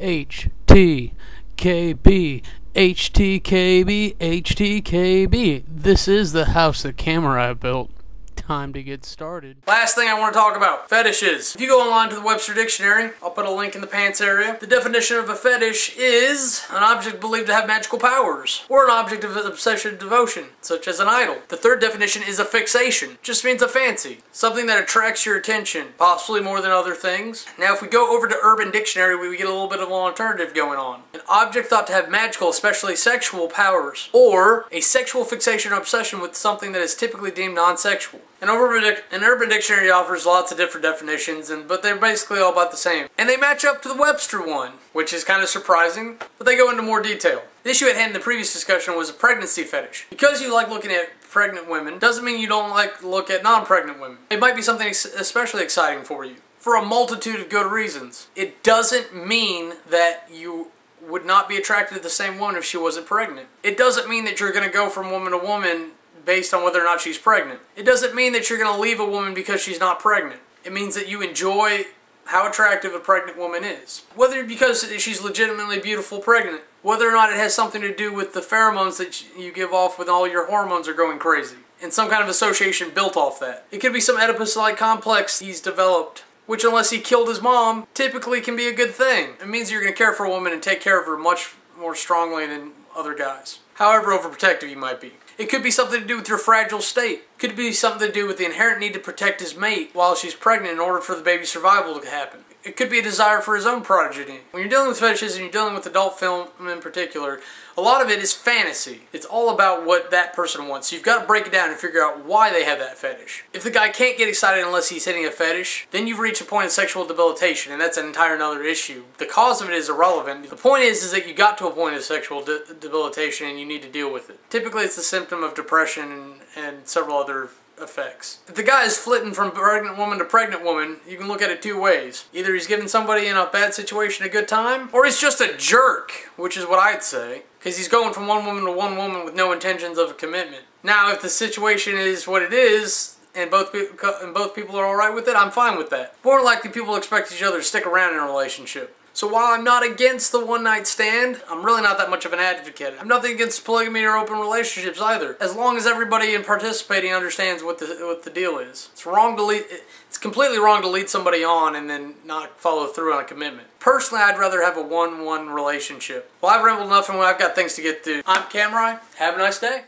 HTKB, HTKB, HTKB. This is the house that Kamurai built. Time to get started. Last thing I want to talk about, fetishes. If you go online to the Webster Dictionary, I'll put a link in the pants area. The definition of a fetish is an object believed to have magical powers, or an object of obsession and devotion, such as an idol. The third definition is a fixation. Just means a fancy, something that attracts your attention, possibly more than other things. Now if we go over to Urban Dictionary, we get a little bit of an alternative going on. An object thought to have magical, especially sexual powers, or a sexual fixation or obsession with something that is typically deemed non-sexual. An Urban Dictionary offers lots of different definitions, but they're basically all about the same. And they match up to the Webster one, which is kind of surprising, but they go into more detail. The issue at hand in the previous discussion was a pregnancy fetish. Because you like looking at pregnant women, doesn't mean you don't like to look at non-pregnant women. It might be something especially exciting for you, for a multitude of good reasons. It doesn't mean that you would not be attracted to the same woman if she wasn't pregnant. It doesn't mean that you're going to go from woman to woman based on whether or not she's pregnant. It doesn't mean that you're going to leave a woman because she's not pregnant. It means that you enjoy how attractive a pregnant woman is. Whether because she's legitimately beautiful pregnant, whether or not it has something to do with the pheromones that you give off when all your hormones are going crazy, and some kind of association built off that. It could be some Oedipus-like complex he's developed, which unless he killed his mom, typically can be a good thing. It means you're going to care for a woman and take care of her much more strongly than other guys, however overprotective you might be. It could be something to do with your fragile state. It could be something to do with the inherent need to protect his mate while she's pregnant in order for the baby's survival to happen. It could be a desire for his own progeny. When you're dealing with fetishes and you're dealing with adult film in particular, a lot of it is fantasy. It's all about what that person wants. So you've got to break it down and figure out why they have that fetish. If the guy can't get excited unless he's hitting a fetish, then you've reached a point of sexual debilitation, and that's an entire another issue. The cause of it is irrelevant. The point is that you got to a point of sexual debilitation and you need to deal with it. Typically it's a symptom of depression and several other effects. If the guy is flitting from pregnant woman to pregnant woman, you can look at it two ways. Either he's giving somebody in a bad situation a good time, or he's just a jerk, which is what I'd say, because he's going from one woman to one woman with no intentions of a commitment. Now, if the situation is what it is, and both people are alright with it, I'm fine with that. More likely, people expect each other to stick around in a relationship. So while I'm not against the one-night stand, I'm really not that much of an advocate. I'm nothing against polygamy or open relationships either, as long as everybody in participating understands what the deal is. It's completely wrong to lead somebody on and then not follow through on a commitment. Personally, I'd rather have a one-one relationship. Well, I've rambled enough and I've got things to get to. I'm Kamurai. Have a nice day.